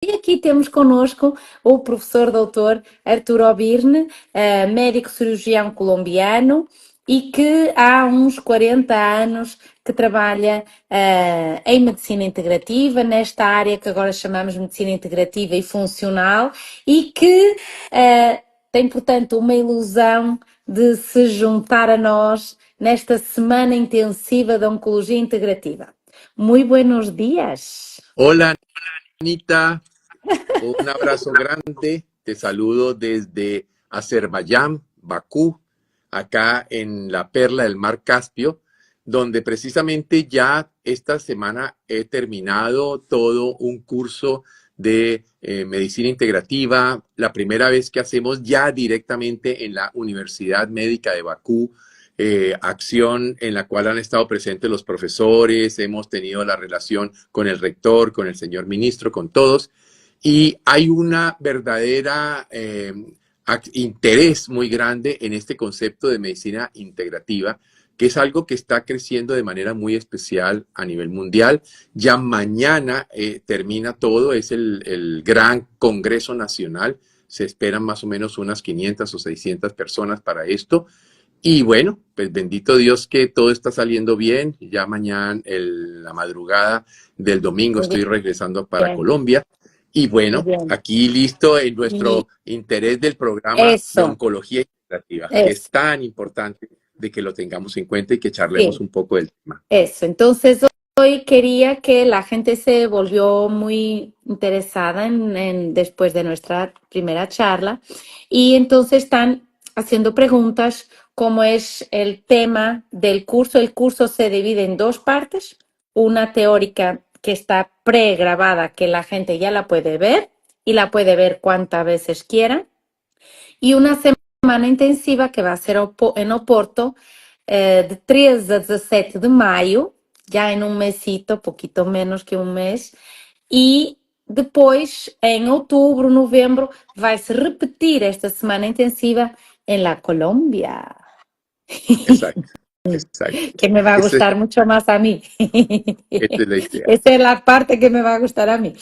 E aqui temos connosco o professor doutor Arturo Obirne, médico cirurgião colombiano e que há uns 40 anos que trabalha em medicina integrativa, nesta área que agora chamamos de medicina integrativa e funcional e que tem, portanto, uma ilusão de se juntar a nós nesta semana intensiva de Oncologia Integrativa. Muy buenos días. Hola, Anita. Un abrazo grande. Te saludo desde Azerbaiyán, Bakú, acá en la perla del mar Caspio, donde precisamente ya esta semana he terminado todo un curso de medicina integrativa, la primera vez que hacemos ya directamente en la Universidad Médica de Bakú, acción en la cual han estado presentes los profesores, hemos tenido la relación con el rector, con el señor ministro, con todos, y hay una verdadera interés muy grande en este concepto de medicina integrativa, que es algo que está creciendo de manera muy especial a nivel mundial. Ya mañana termina todo, es el gran Congreso Nacional, se esperan más o menos unas 500 o 600 personas para esto. Y bueno, pues bendito Dios que todo está saliendo bien. Ya mañana, la madrugada del domingo, estoy regresando para Colombia. Y bueno, aquí listo en nuestro interés del programa de oncología integrativa, que es tan importante de que lo tengamos en cuenta y que charlemos un poco del tema. Eso, entonces hoy quería que la gente se volvió muy interesada después de nuestra primera charla y entonces están haciendo preguntas como es el tema del curso. El curso se divide en dos partes, una teórica que está pregrabada, que la gente ya la puede ver y la puede ver cuantas veces quiera, y una semana intensiva que va a ser en Oporto, de 13 a 17 de maio, já em mesito, poquito menos que mês, e depois, em outubro, novembro, vai-se repetir esta semana intensiva en la Colombia. Exacto, exacto. Que me va a gustar mucho más a mí. Esta es la idea. Esa es la parte que me va a gustar a mí.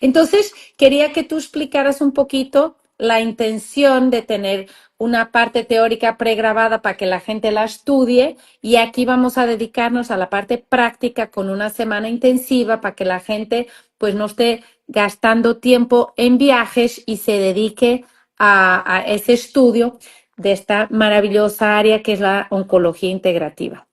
Entonces, quería que tú explicaras un poquito la intención de tener una parte teórica pregrabada para que la gente la estudie y aquí vamos a dedicarnos a la parte práctica con una semana intensiva para que la gente pues no esté gastando tiempo en viajes y se dedique a ese estudio de esta maravillosa área que es la oncología integrativa.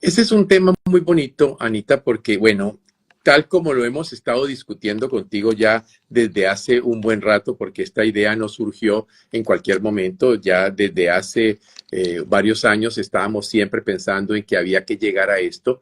Ese es un tema muy bonito, Anita, porque, bueno, tal como lo hemos estado discutiendo contigo ya desde hace un buen rato, porque esta idea no surgió en cualquier momento, ya desde hace varios años estábamos siempre pensando en que había que llegar a esto,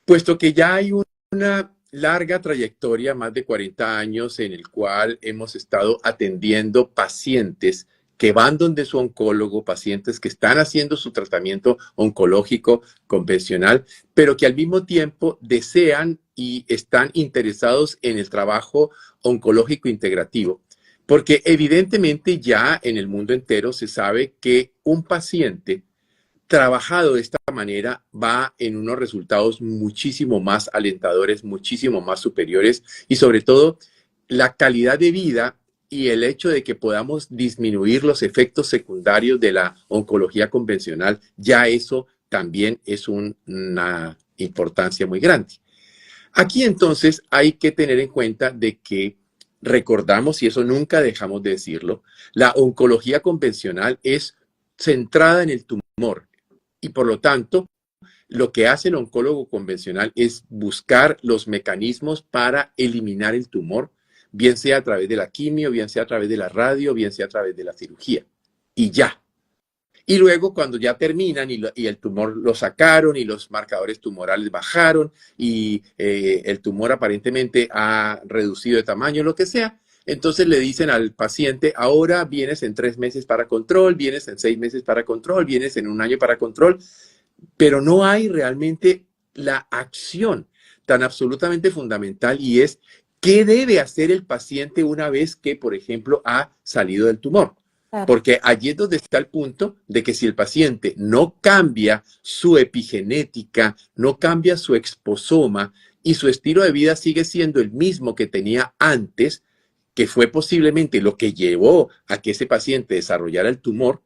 puesto que ya hay una larga trayectoria, más de 40 años, en el cual hemos estado atendiendo pacientes que van donde su oncólogo, pacientes que están haciendo su tratamiento oncológico convencional, pero que al mismo tiempo desean y están interesados en el trabajo oncológico integrativo. Porque evidentemente ya en el mundo entero se sabe que un paciente trabajado de esta manera va en unos resultados muchísimo más alentadores, muchísimo más superiores y sobre todo la calidad de vida y el hecho de que podamos disminuir los efectos secundarios de la oncología convencional, ya eso también es una importancia muy grande. Aquí entonces hay que tener en cuenta de que recordamos, y eso nunca dejamos de decirlo, la oncología convencional es centrada en el tumor y por lo tanto lo que hace el oncólogo convencional es buscar los mecanismos para eliminar el tumor, bien sea a través de la quimio, bien sea a través de la radio, bien sea a través de la cirugía. Y ya. Y luego cuando ya terminan y el tumor lo sacaron y los marcadores tumorales bajaron y el tumor aparentemente ha reducido de tamaño, lo que sea, entonces le dicen al paciente, ahora vienes en 3 meses para control, vienes en 6 meses para control, vienes en 1 año para control, pero no hay realmente la acción tan absolutamente fundamental y es ¿qué debe hacer el paciente una vez que, por ejemplo, ha salido del tumor? Claro. Porque allí es donde está el punto de que si el paciente no cambia su epigenética, no cambia su exposoma, y su estilo de vida sigue siendo el mismo que tenía antes, que fue posiblemente lo que llevó a que ese paciente desarrollara el tumor,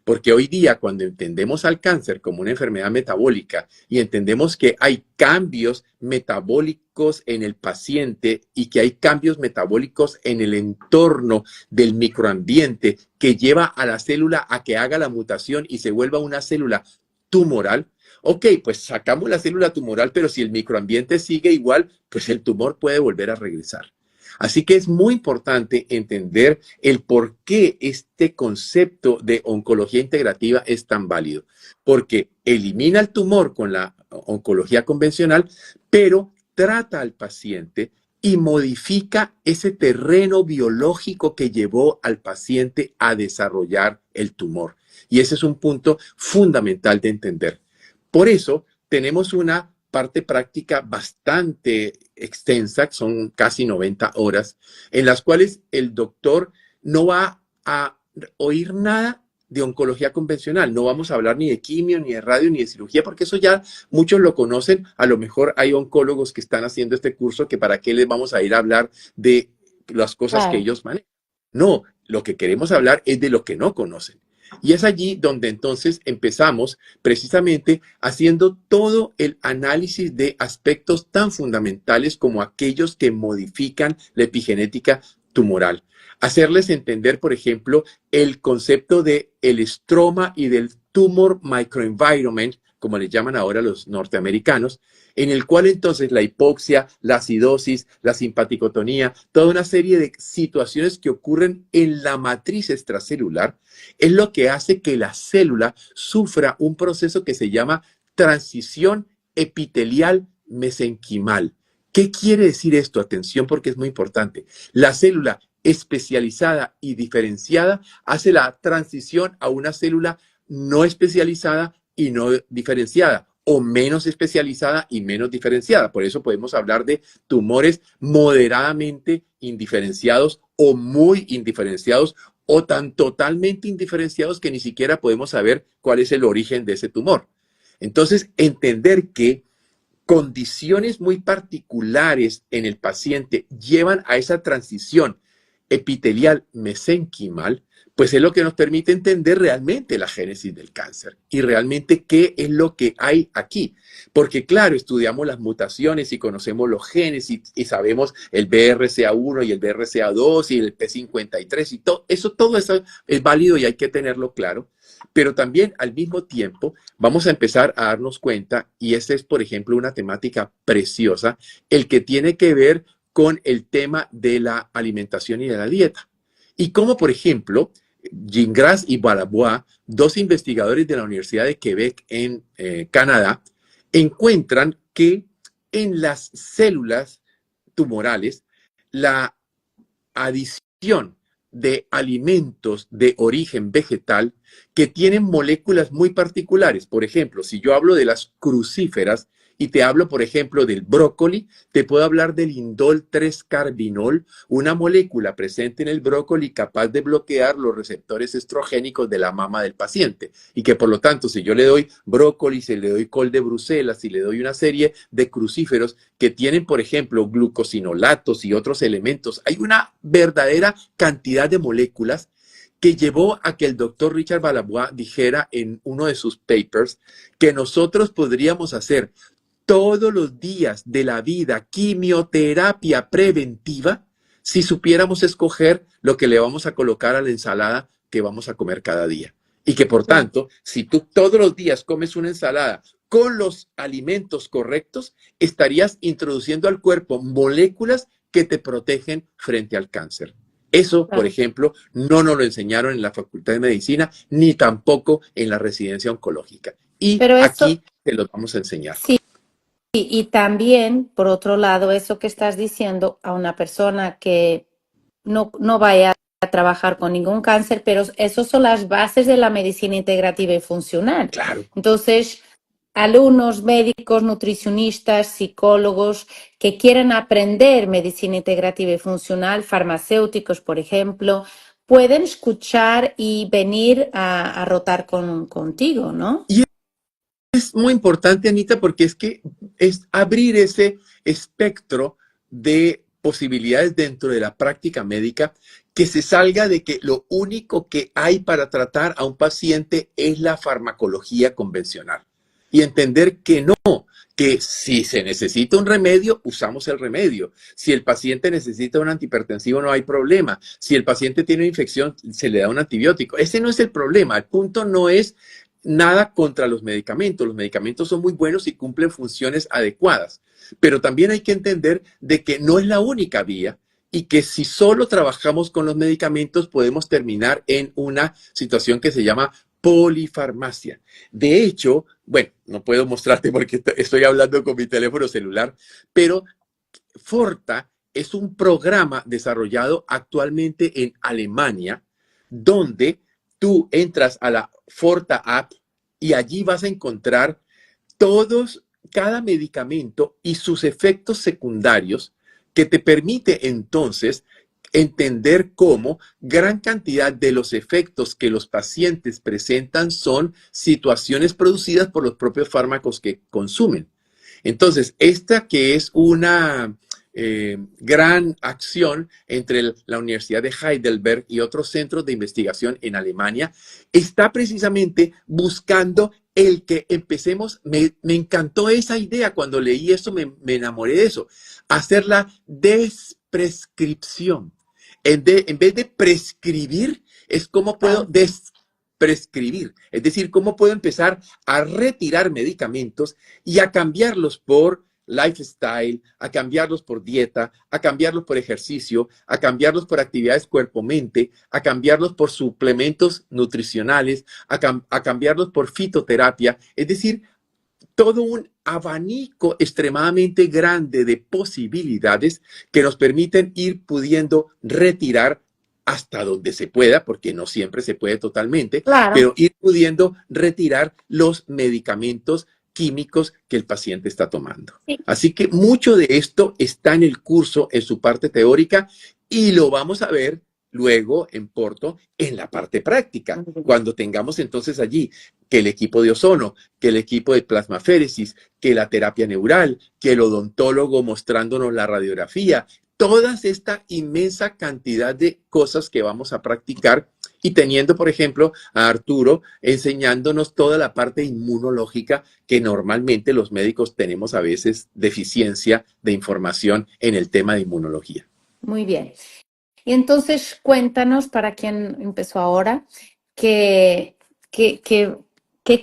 porque hoy día cuando entendemos al cáncer como una enfermedad metabólica y entendemos que hay cambios metabólicos en el paciente y que hay cambios metabólicos en el entorno del microambiente que lleva a la célula a que haga la mutación y se vuelva una célula tumoral, ok, pues sacamos la célula tumoral, pero si el microambiente sigue igual, pues el tumor puede volver a regresar. Así que es muy importante entender el por qué este concepto de oncología integrativa es tan válido, porque elimina el tumor con la oncología convencional, pero trata al paciente y modifica ese terreno biológico que llevó al paciente a desarrollar el tumor. Y ese es un punto fundamental de entender. Por eso tenemos una parte práctica bastante extensa, que son casi 90 horas, en las cuales el doctor no va a oír nada de oncología convencional. No vamos a hablar ni de quimio, ni de radio, ni de cirugía, porque eso ya muchos lo conocen. A lo mejor hay oncólogos que están haciendo este curso que para qué les vamos a ir a hablar de las cosas que Claro. ellos manejan. No, lo que queremos hablar es de lo que no conocen. Y es allí donde entonces empezamos precisamente haciendo todo el análisis de aspectos tan fundamentales como aquellos que modifican la epigenética tumoral. Hacerles entender, por ejemplo, el concepto de el estroma y del tumor microenvironment, como le llaman ahora los norteamericanos, en el cual entonces la hipoxia, la acidosis, la simpaticotonía, toda una serie de situaciones que ocurren en la matriz extracelular, es lo que hace que la célula sufra un proceso que se llama transición epitelial mesenquimal. ¿Qué quiere decir esto? Atención, porque es muy importante. La célula especializada y diferenciada hace la transición a una célula no especializada y no diferenciada, o menos especializada y menos diferenciada. Por eso podemos hablar de tumores moderadamente indiferenciados o muy indiferenciados o tan totalmente indiferenciados que ni siquiera podemos saber cuál es el origen de ese tumor. Entonces, entender que condiciones muy particulares en el paciente llevan a esa transición epitelial mesenquimal, pues es lo que nos permite entender realmente la génesis del cáncer y realmente qué es lo que hay aquí. Porque claro, estudiamos las mutaciones y conocemos los genes y sabemos el BRCA1 y el BRCA2 y el P53 y todo eso es válido y hay que tenerlo claro. Pero también al mismo tiempo vamos a empezar a darnos cuenta, y esta es, por ejemplo, una temática preciosa, el que tiene que ver con el tema de la alimentación y de la dieta. Y como, por ejemplo, Gingras y Balabois, dos investigadores de la Universidad de Quebec en Canadá, encuentran que en las células tumorales la adición de alimentos de origen vegetal que tienen moléculas muy particulares. Por ejemplo, si yo hablo de las crucíferas y te hablo, por ejemplo, del brócoli, te puedo hablar del indol 3-carbinol, una molécula presente en el brócoli capaz de bloquear los receptores estrogénicos de la mama del paciente. Y que por lo tanto, si yo le doy brócoli, si le doy col de Bruselas, si le doy una serie de crucíferos que tienen, por ejemplo, glucosinolatos y otros elementos, hay una verdadera cantidad de moléculas que llevó a que el doctor Richard Balabois dijera en uno de sus papers que nosotros podríamos hacer todos los días de la vida quimioterapia preventiva si supiéramos escoger lo que le vamos a colocar a la ensalada que vamos a comer cada día. Y que por tanto, si tú todos los días comes una ensalada con los alimentos correctos, estarías introduciendo al cuerpo moléculas que te protegen frente al cáncer. Eso, por ejemplo, no nos lo enseñaron en la Facultad de Medicina, ni tampoco en la residencia oncológica. Y Pero eso, aquí te lo vamos a enseñar. sí, y también, por otro lado, eso que estás diciendo a una persona que no vaya a trabajar con ningún cáncer, pero esas son las bases de la medicina integrativa y funcional. Claro. Entonces, alumnos, médicos, nutricionistas, psicólogos que quieran aprender medicina integrativa y funcional, farmacéuticos, por ejemplo, pueden escuchar y venir a rotar contigo, ¿no? Y es muy importante, Anita, porque es que es abrir espectro de posibilidades dentro de la práctica médica que se salga de que lo único que hay para tratar a un paciente es la farmacología convencional y entender que no, que si se necesita un remedio, usamos el remedio. Si el paciente necesita un antihipertensivo, no hay problema. Si el paciente tiene una infección, se le da un antibiótico. Ese no es el problema. El punto no es nada contra los medicamentos. Los medicamentos son muy buenos y cumplen funciones adecuadas. Pero también hay que entender de que no es la única vía y que si solo trabajamos con los medicamentos podemos terminar en una situación que se llama polifarmacia. De hecho, bueno, no puedo mostrarte porque estoy hablando con mi teléfono celular, pero Forta es un programa desarrollado actualmente en Alemania donde tú entras a la Forta App y allí vas a encontrar cada medicamento y sus efectos secundarios que te permite entonces entender cómo gran cantidad de los efectos que los pacientes presentan son situaciones producidas por los propios fármacos que consumen. Entonces, esta que es una gran acción entre la Universidad de Heidelberg y otros centros de investigación en Alemania, está precisamente buscando el que empecemos. Me encantó esa idea cuando leí eso, me enamoré de eso, hacer la desprescripción. En vez de prescribir, es cómo puedo prescribir, es decir, cómo puedo empezar a retirar medicamentos y a cambiarlos por lifestyle, a cambiarlos por dieta, a cambiarlos por ejercicio, a cambiarlos por actividades cuerpo-mente, a cambiarlos por suplementos nutricionales, a cambiarlos por fitoterapia, es decir, todo un abanico extremadamente grande de posibilidades que nos permiten ir pudiendo retirar hasta donde se pueda, porque no siempre se puede totalmente, Claro. pero ir pudiendo retirar los medicamentos químicos que el paciente está tomando. Sí. Así que mucho de esto está en el curso, en su parte teórica, y lo vamos a ver luego en Porto en la parte práctica, cuando tengamos entonces allí que el equipo de ozono, que el equipo de plasmaféresis, que la terapia neural, que el odontólogo mostrándonos la radiografía, toda esta inmensa cantidad de cosas que vamos a practicar y teniendo, por ejemplo, a Arturo enseñándonos toda la parte inmunológica que normalmente los médicos tenemos a veces deficiencia de información en el tema de inmunología. Muy bien. Y entonces cuéntanos, para quien empezó ahora, ¿qué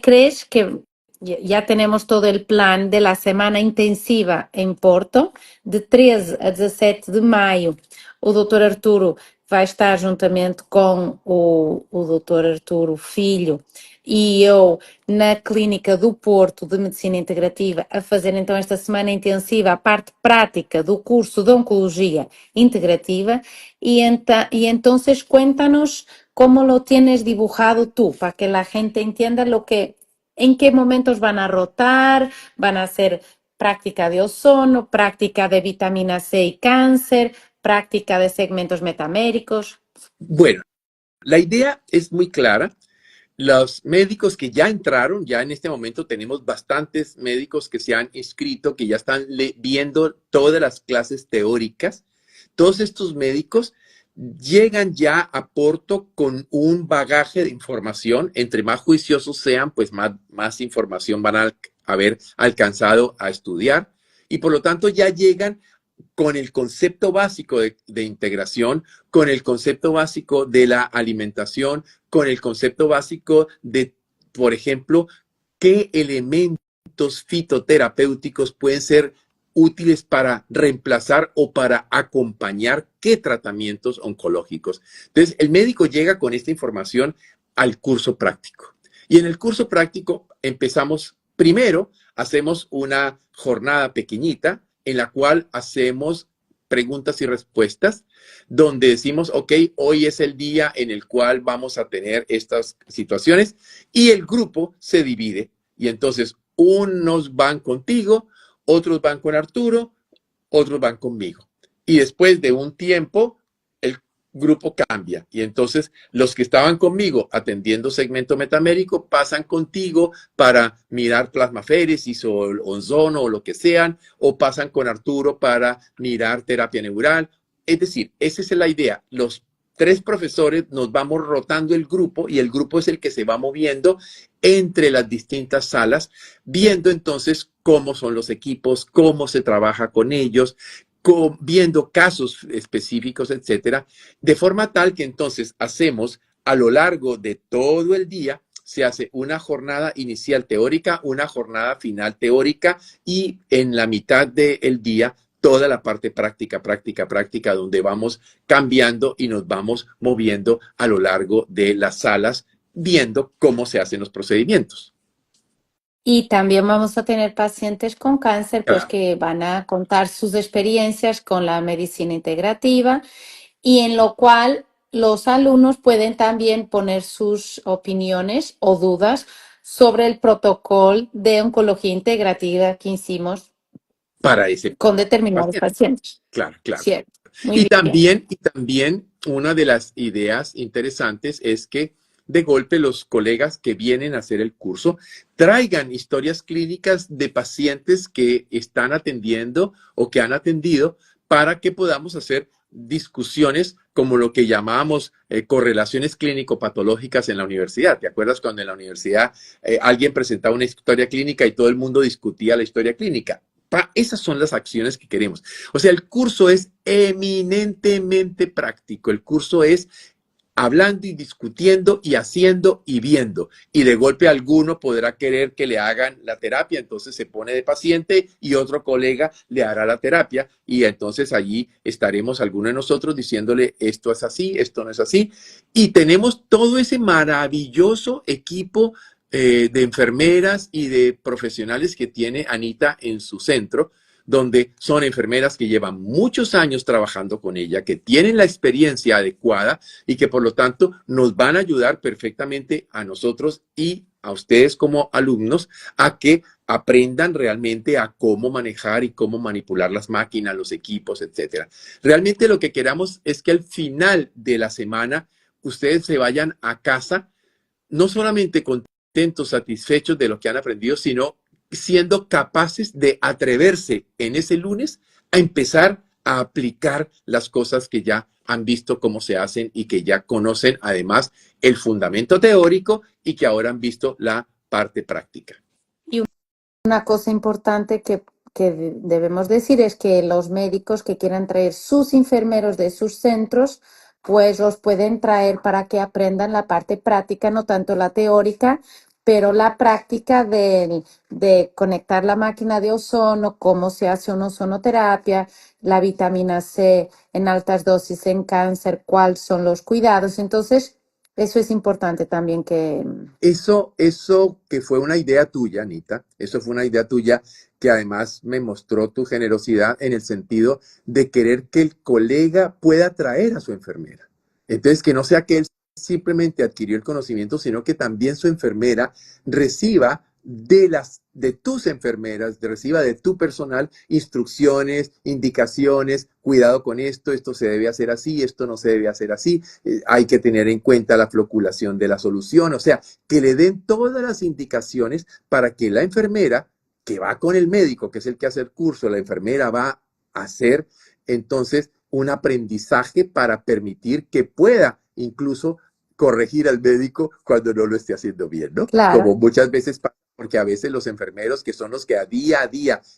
crees que ya tenemos todo el plan de la semana intensiva em Porto, de 13 a 17 de maio? O Dr. Arturo vai estar juntamente com o Dr. Arturo Filho e eu na Clínica do Porto de Medicina Integrativa a fazer então esta semana intensiva a parte prática do curso de Oncologia Integrativa y entonces cuéntanos cómo lo tienes dibujado tú para que la gente entienda en qué momentos van a rotar, van a hacer práctica de ozono, práctica de vitamina C y cáncer, práctica de segmentos metaméricos. Bueno, la idea es muy clara. Los médicos que ya entraron, ya en este momento tenemos bastantes médicos que se han inscrito, que ya están viendo todas las clases teóricas. Todos estos médicos llegan ya a Porto con un bagaje de información. Entre más juiciosos sean, pues más información van a haber alcanzado a estudiar. Y por lo tanto ya llegan con el concepto básico de integración, con el concepto básico de la alimentación, con el concepto básico de, por ejemplo, qué elementos fitoterapéuticos pueden ser útiles para reemplazar o para acompañar qué tratamientos oncológicos. Entonces, el médico llega con esta información al curso práctico. Y en el curso práctico empezamos, primero, hacemos una jornada pequeñita en la cual hacemos preguntas y respuestas, donde decimos, ok, hoy es el día en el cual vamos a tener estas situaciones y el grupo se divide. Y entonces, unos van contigo, otros van con Arturo, otros van conmigo. Y después de un tiempo, grupo cambia y entonces los que estaban conmigo atendiendo segmento metamérico pasan contigo para mirar plasmaféresis o ozono o lo que sean, o pasan con Arturo para mirar terapia neural. Es decir, esa es la idea. Los tres profesores nos vamos rotando el grupo y el grupo es el que se va moviendo entre las distintas salas, viendo entonces cómo son los equipos, cómo se trabaja con ellos, viendo casos específicos, etcétera, de forma tal que entonces hacemos a lo largo de todo el día, se hace una jornada inicial teórica, una jornada final teórica y en la mitad del día toda la parte práctica, práctica, práctica, donde vamos cambiando y nos vamos moviendo a lo largo de las salas, viendo cómo se hacen los procedimientos. Y también vamos a tener pacientes con cáncer, pues Claro. que van a contar sus experiencias con la medicina integrativa y en lo cual los alumnos pueden también poner sus opiniones o dudas sobre el protocolo de oncología integrativa que hicimos Para ese con determinados paciente. pacientes. Claro, claro. Cierto. Muy Y bien. también una de las ideas interesantes es que de golpe los colegas que vienen a hacer el curso traigan historias clínicas de pacientes que están atendiendo o que han atendido para que podamos hacer discusiones como lo que llamábamos correlaciones clínico-patológicas en la universidad. ¿Te acuerdas cuando en la universidad alguien presentaba una historia clínica y todo el mundo discutía la historia clínica? Esas son las acciones que queremos. O sea, el curso es eminentemente práctico. El curso es hablando y discutiendo y haciendo y viendo. Y de golpe alguno podrá querer que le hagan la terapia, entonces se pone de paciente y otro colega le hará la terapia y entonces allí estaremos alguno de nosotros diciéndole esto es así, esto no es así. Y tenemos todo ese maravilloso equipo de enfermeras y de profesionales que tiene Anita en su centro, donde son enfermeras que llevan muchos años trabajando con ella, que tienen la experiencia adecuada y que por lo tanto nos van a ayudar perfectamente a nosotros y a ustedes como alumnos a que aprendan realmente a cómo manejar y cómo manipular las máquinas, los equipos, etcétera. Realmente lo que queramos es que al final de la semana ustedes se vayan a casa no solamente contentos, satisfechos de lo que han aprendido, sino siendo capaces de atreverse en ese lunes a empezar a aplicar las cosas que ya han visto cómo se hacen y que ya conocen además el fundamento teórico y que ahora han visto la parte práctica. Y una cosa importante que debemos decir es que los médicos que quieran traer sus enfermeros de sus centros, pues los pueden traer para que aprendan la parte práctica, no tanto la teórica, pero la práctica de conectar la máquina de ozono, cómo se hace una ozonoterapia, la vitamina C en altas dosis en cáncer, cuáles son los cuidados. Entonces, eso es importante también que... Eso que fue una idea tuya, Anita, eso fue una idea tuya que además me mostró tu generosidad en el sentido de querer que el colega pueda traer a su enfermera. Entonces, que no sea que él simplemente adquirió el conocimiento, sino que también su enfermera reciba de tus enfermeras, reciba de tu personal instrucciones, indicaciones, cuidado con esto se debe hacer así, esto no se debe hacer así, hay que tener en cuenta la floculación de la solución, o sea, que le den todas las indicaciones para que la enfermera que va con el médico, que es el que hace el curso, la enfermera va a hacer entonces un aprendizaje para permitir que pueda incluso corregir al médico cuando no lo esté haciendo bien, ¿no? Claro, Como muchas veces pasa, porque a veces los enfermeros, que son los que a día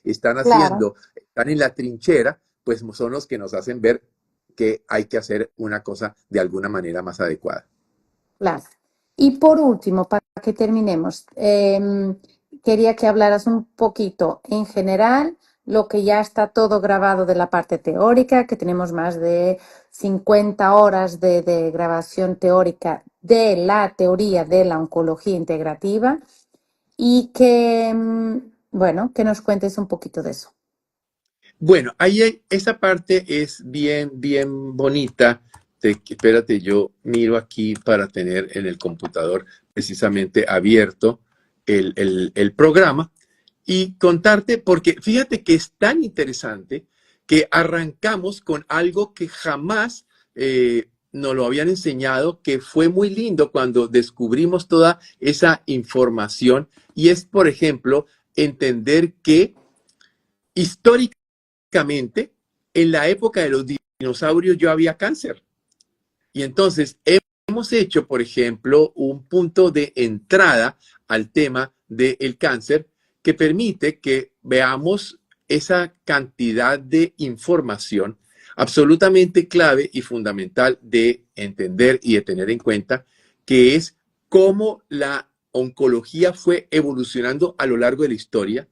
están claro. haciendo, están en la trinchera, pues son los que nos hacen ver que hay que hacer una cosa de alguna manera más adecuada. Claro. Y por último, para que terminemos, quería que hablaras un poquito en general, lo que ya está todo grabado de la parte teórica, que tenemos más de 50 horas de grabación teórica de la teoría de la oncología integrativa y que, bueno, que nos cuentes un poquito de eso. Bueno, esa parte es bien bonita. Espérate, yo miro aquí para tener en el computador precisamente abierto el programa y contarte, porque fíjate que es tan interesante que arrancamos con algo que jamás nos lo habían enseñado, que fue muy lindo cuando descubrimos toda esa información, y es, por ejemplo, entender que históricamente, en la época de los dinosaurios ya había cáncer. Y entonces hemos hecho, por ejemplo, un punto de entrada al tema del cáncer que permite que veamos esa cantidad de información absolutamente clave y fundamental de entender y de tener en cuenta, que es cómo la oncología fue evolucionando a lo largo de la historia,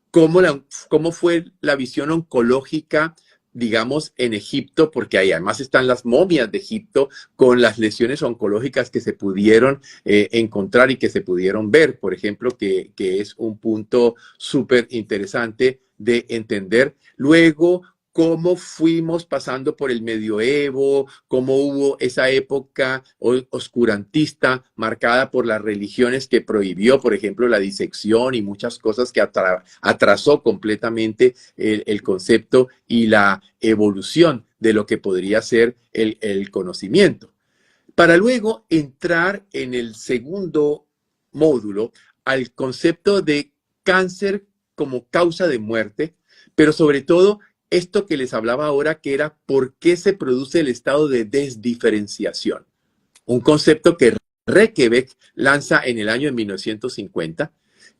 cómo fue la visión oncológica, digamos, en Egipto, porque ahí además están las momias de Egipto con las lesiones oncológicas que se pudieron encontrar y que se pudieron ver, por ejemplo, que es un punto súper interesante de entender. Luego, cómo fuimos pasando por el medioevo, cómo hubo esa época oscurantista marcada por las religiones que prohibió, por ejemplo, la disección y muchas cosas que atrasó completamente el concepto y la evolución de lo que podría ser el conocimiento. Para luego entrar en el segundo módulo al concepto de cáncer como causa de muerte, pero sobre todo esto que les hablaba ahora, que era por qué se produce el estado de desdiferenciación. Un concepto que Reykjavik lanza en el año de 1950,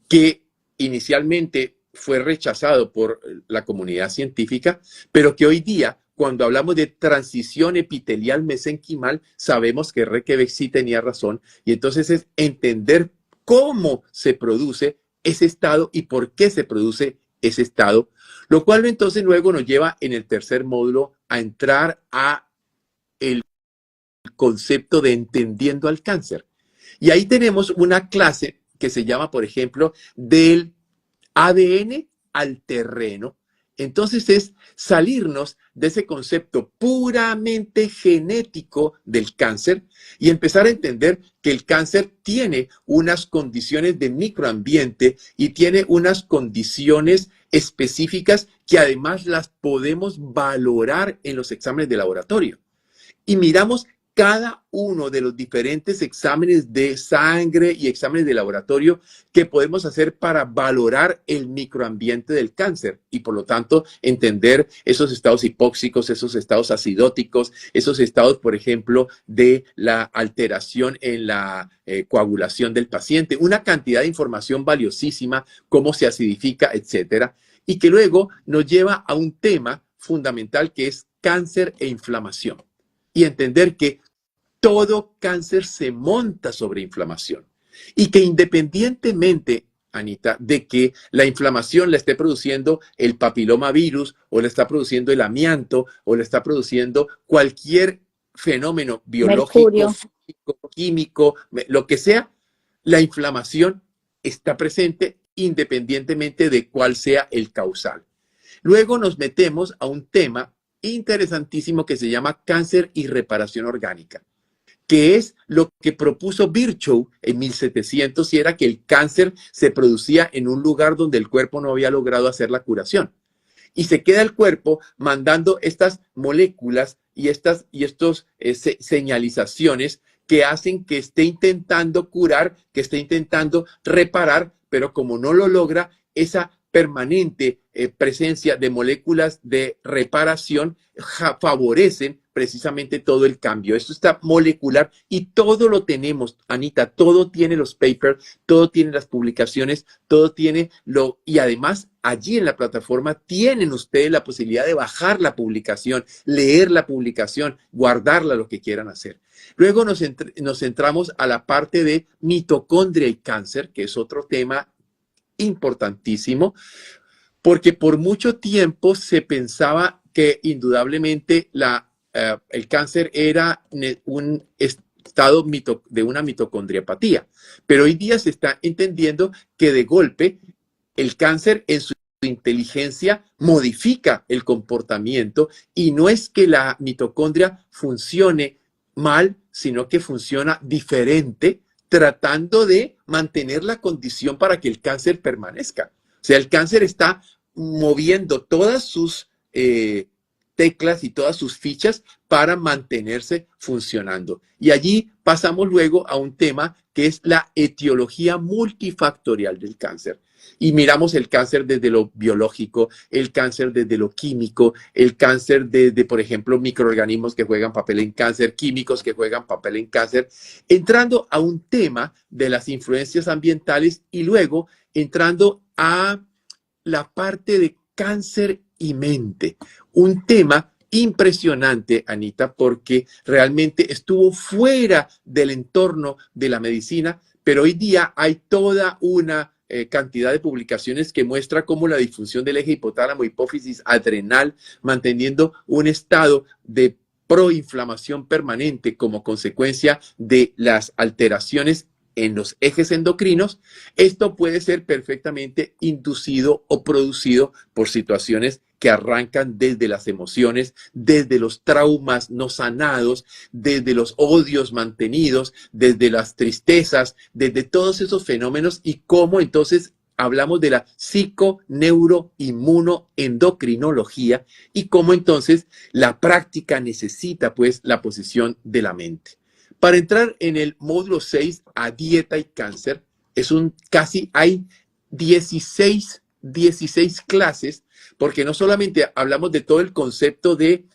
que inicialmente fue rechazado por la comunidad científica, pero que hoy día, cuando hablamos de transición epitelial mesenquimal, sabemos que Reykjavik sí tenía razón, y entonces es entender cómo se produce ese estado y por qué se produce ese estado, lo cual entonces luego nos lleva en el tercer módulo a entrar a el concepto de entendiendo al cáncer. Y ahí tenemos una clase que se llama, por ejemplo, del ADN al terreno. Entonces es salirnos de ese concepto puramente genético del cáncer y empezar a entender que el cáncer tiene unas condiciones de microambiente y tiene unas condiciones específicas que además las podemos valorar en los exámenes de laboratorio. Y miramos cada uno de los diferentes exámenes de sangre y exámenes de laboratorio que podemos hacer para valorar el microambiente del cáncer y por lo tanto entender esos estados hipóxicos, esos estados acidóticos, esos estados, por ejemplo, de la alteración en la coagulación del paciente, una cantidad de información valiosísima, cómo se acidifica, etcétera, y que luego nos lleva a un tema fundamental que es cáncer e inflamación. Y entender que todo cáncer se monta sobre inflamación y que independientemente, Anita, de que la inflamación la esté produciendo el papilomavirus o la está produciendo el amianto o la está produciendo cualquier fenómeno biológico, Mercurio. físico, químico, lo que sea, la inflamación está presente independientemente de cuál sea el causal. Luego nos metemos a un tema interesantísimo que se llama cáncer y reparación orgánica, que es lo que propuso Virchow en 1700 y era que el cáncer se producía en un lugar donde el cuerpo no había logrado hacer la curación. Y se queda el cuerpo mandando estas moléculas y estos señalizaciones que hacen que esté intentando curar, que esté intentando reparar, pero como no lo logra, esa permanente presencia de moléculas de reparación favorecen precisamente todo el cambio. Esto está molecular y todo lo tenemos, Anita, todo tiene los papers, todo tiene las publicaciones, todo tiene y además allí en la plataforma tienen ustedes la posibilidad de bajar la publicación, leer la publicación, guardarla, lo que quieran hacer. Luego nos centramos a la parte de mitocondria y cáncer, que es otro tema importantísimo, porque por mucho tiempo se pensaba que indudablemente el cáncer era un estado de una mitocondriapatía, pero hoy día se está entendiendo que de golpe el cáncer en su inteligencia modifica el comportamiento y no es que la mitocondria funcione mal, sino que funciona diferente, tratando de mantener la condición para que el cáncer permanezca. O sea, el cáncer está moviendo todas sus teclas y todas sus fichas para mantenerse funcionando. Y allí pasamos luego a un tema que es la etiología multifactorial del cáncer. Y miramos el cáncer desde lo biológico, el cáncer desde lo químico, el cáncer desde, por ejemplo, microorganismos que juegan papel en cáncer, químicos que juegan papel en cáncer, entrando a un tema de las influencias ambientales y luego entrando a la parte de cáncer y mente. Un tema impresionante, Anita, porque realmente estuvo fuera del entorno de la medicina, pero hoy día hay toda una cantidad de publicaciones que muestra cómo la disfunción del eje hipotálamo, hipófisis adrenal, manteniendo un estado de proinflamación permanente como consecuencia de las alteraciones en los ejes endocrinos, esto puede ser perfectamente inducido o producido por situaciones que arrancan desde las emociones, desde los traumas no sanados, desde los odios mantenidos, desde las tristezas, desde todos esos fenómenos y cómo entonces hablamos de la psico-neuro-inmuno-endocrinología y cómo entonces la práctica necesita pues la posición de la mente. Para entrar en el módulo 6 a dieta y cáncer, hay 16 clases, porque no solamente hablamos de todo el concepto de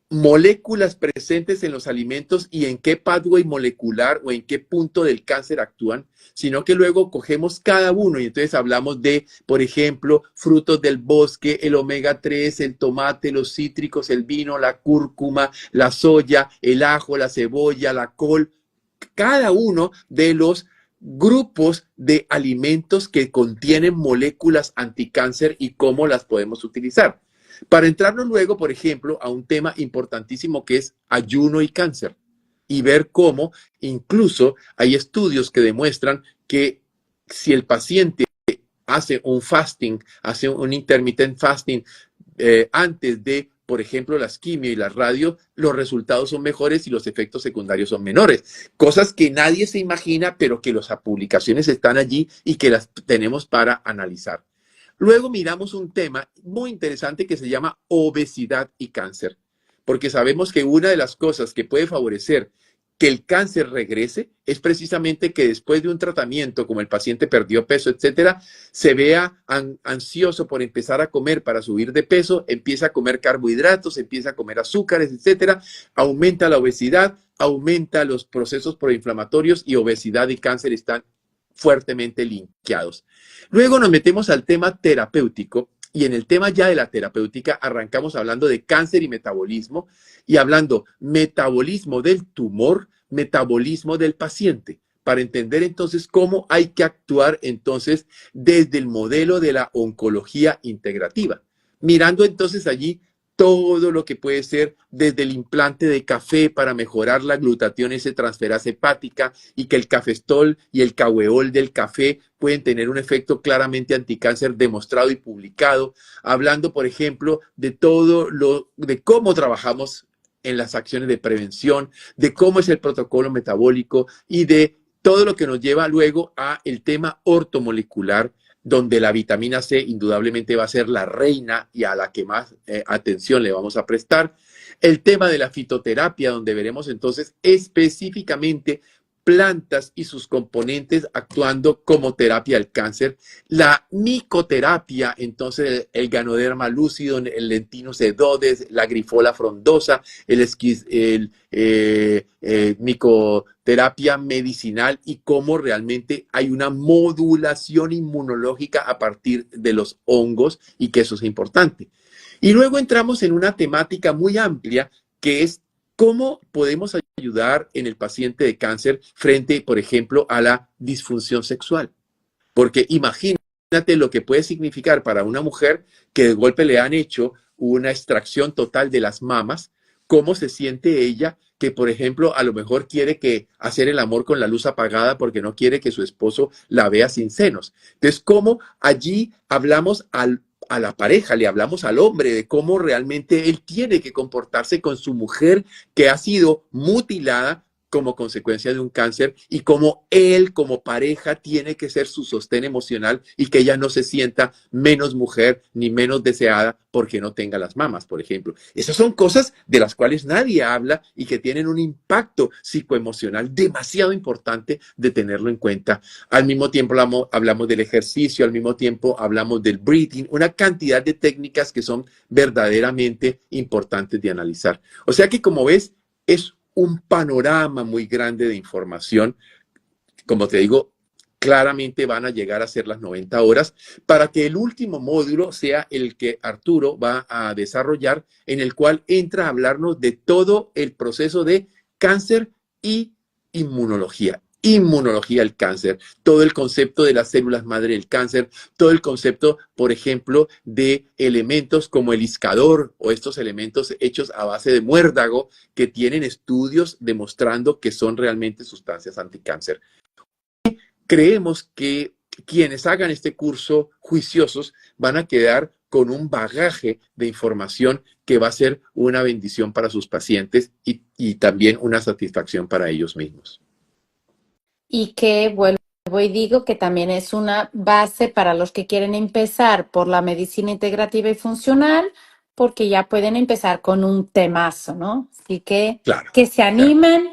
moléculas presentes en los alimentos y en qué pathway molecular o en qué punto del cáncer actúan, sino que luego cogemos cada uno y entonces hablamos de, por ejemplo, frutos del bosque, el omega 3, el tomate, los cítricos, el vino, la cúrcuma, la soya, el ajo, la cebolla, la col, cada uno de los grupos de alimentos que contienen moléculas anticáncer y cómo las podemos utilizar. Para entrarnos luego, por ejemplo, a un tema importantísimo que es ayuno y cáncer y ver cómo incluso hay estudios que demuestran que si el paciente hace un fasting, hace un intermittent fasting antes de, por ejemplo, las quimio y las radio, los resultados son mejores y los efectos secundarios son menores. Cosas que nadie se imagina, pero que las publicaciones están allí y que las tenemos para analizar. Luego miramos un tema muy interesante que se llama obesidad y cáncer, porque sabemos que una de las cosas que puede favorecer que el cáncer regrese es precisamente que después de un tratamiento, como el paciente perdió peso, etcétera, se vea ansioso por empezar a comer para subir de peso, empieza a comer carbohidratos, empieza a comer azúcares, etcétera, aumenta la obesidad, aumenta los procesos proinflamatorios y obesidad y cáncer están fuertemente linkeados. Luego nos metemos al tema terapéutico y en el tema ya de la terapéutica arrancamos hablando de cáncer y metabolismo y hablando metabolismo del tumor, metabolismo del paciente, para entender entonces cómo hay que actuar entonces desde el modelo de la oncología integrativa, mirando entonces allí todo lo que puede ser desde el implante de café para mejorar la glutatiónese transferasa hepática y que el cafestol y el caweol del café pueden tener un efecto claramente anticáncer demostrado y publicado, hablando, por ejemplo, de de cómo trabajamos en las acciones de prevención, de cómo es el protocolo metabólico y de todo lo que nos lleva luego a el tema ortomolecular, donde la vitamina C indudablemente va a ser la reina y a la que más atención le vamos a prestar. El tema de la fitoterapia, donde veremos entonces específicamente plantas y sus componentes actuando como terapia al cáncer. La micoterapia, entonces el Ganoderma lucidum, el Lentinus edodes, la Grifola frondosa, micoterapia medicinal y cómo realmente hay una modulación inmunológica a partir de los hongos y que eso es importante. Y luego entramos en una temática muy amplia que es ¿cómo podemos ayudar en el paciente de cáncer frente, por ejemplo, a la disfunción sexual? Porque imagínate lo que puede significar para una mujer que de golpe le han hecho una extracción total de las mamas, cómo se siente ella que, por ejemplo, a lo mejor quiere hacer el amor con la luz apagada porque no quiere que su esposo la vea sin senos. Entonces, cómo allí hablamos a la pareja, le hablamos al hombre de cómo realmente él tiene que comportarse con su mujer que ha sido mutilada como consecuencia de un cáncer y cómo él como pareja tiene que ser su sostén emocional y que ella no se sienta menos mujer ni menos deseada porque no tenga las mamas, por ejemplo. Esas son cosas de las cuales nadie habla y que tienen un impacto psicoemocional demasiado importante de tenerlo en cuenta. Al mismo tiempo hablamos del ejercicio, al mismo tiempo hablamos del breathing, una cantidad de técnicas que son verdaderamente importantes de analizar. O sea que como ves, es un panorama muy grande de información. Como te digo, claramente van a llegar a ser las 90 horas para que el último módulo sea el que Arturo va a desarrollar, en el cual entra a hablarnos de todo el proceso de cáncer y inmunología. Inmunología del cáncer, todo el concepto de las células madre del cáncer, todo el concepto, por ejemplo, de elementos como el iscador o estos elementos hechos a base de muérdago que tienen estudios demostrando que son realmente sustancias anticáncer. Creemos que quienes hagan este curso juiciosos van a quedar con un bagaje de información que va a ser una bendición para sus pacientes y también una satisfacción para ellos mismos. Y que vuelvo y digo que también es una base para los que quieren empezar por la medicina integrativa y funcional, porque ya pueden empezar con un temazo, ¿no? Así Claro, que se claro. animen,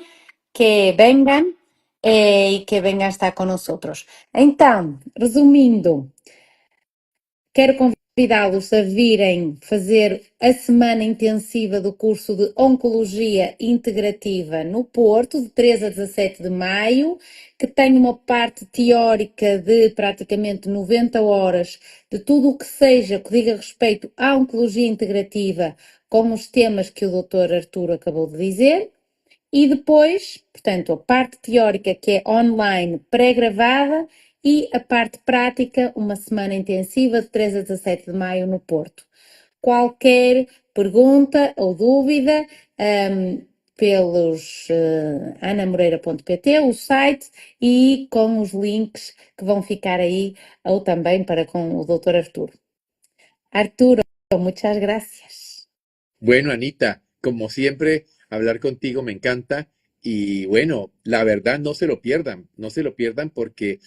que vengan y que vengan a estar con nosotros. Então, resumindo, quero convidá-los a virem fazer a semana intensiva do curso de Oncologia Integrativa no Porto, de 3 a 17 de maio, que tem uma parte teórica de praticamente 90 horas de tudo o que seja, que diga respeito à Oncologia Integrativa, com os temas que o Dr. Arturo acabou de dizer. E depois, portanto, a parte teórica que é online, pré-gravada, e a parte prática, uma semana intensiva de 3 a 17 de maio no Porto. Qualquer pergunta ou dúvida, pelos anamoreira.pt, o site, e com os links que vão ficar aí, ou também para com o Dr. Arturo. Arturo, muchas gracias. Bueno, Anita, como siempre, hablar contigo me encanta y bueno, la verdad no se lo pierdan, no se lo pierdan porque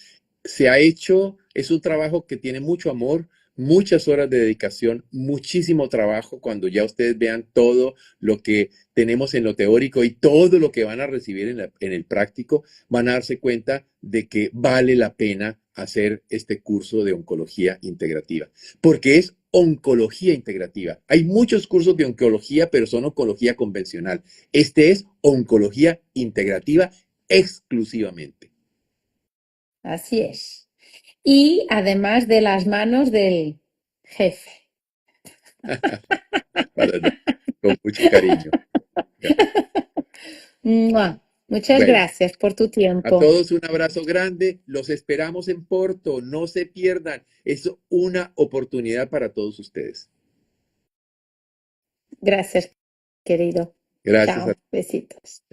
se ha hecho, es un trabajo que tiene mucho amor, muchas horas de dedicación, muchísimo trabajo cuando ya ustedes vean todo lo que tenemos en lo teórico y todo lo que van a recibir en el práctico, van a darse cuenta de que vale la pena hacer este curso de oncología integrativa, porque es oncología integrativa. Hay muchos cursos de oncología, pero son oncología convencional. Este es oncología integrativa exclusivamente. Así es. Y además de las manos del jefe. Con mucho cariño. ¡Mua! Muchas Bueno, gracias por tu a tiempo. todos un abrazo grande. Los esperamos en Porto. No se pierdan. Es una oportunidad para todos ustedes. Gracias, querido. Gracias a Chao, besitos.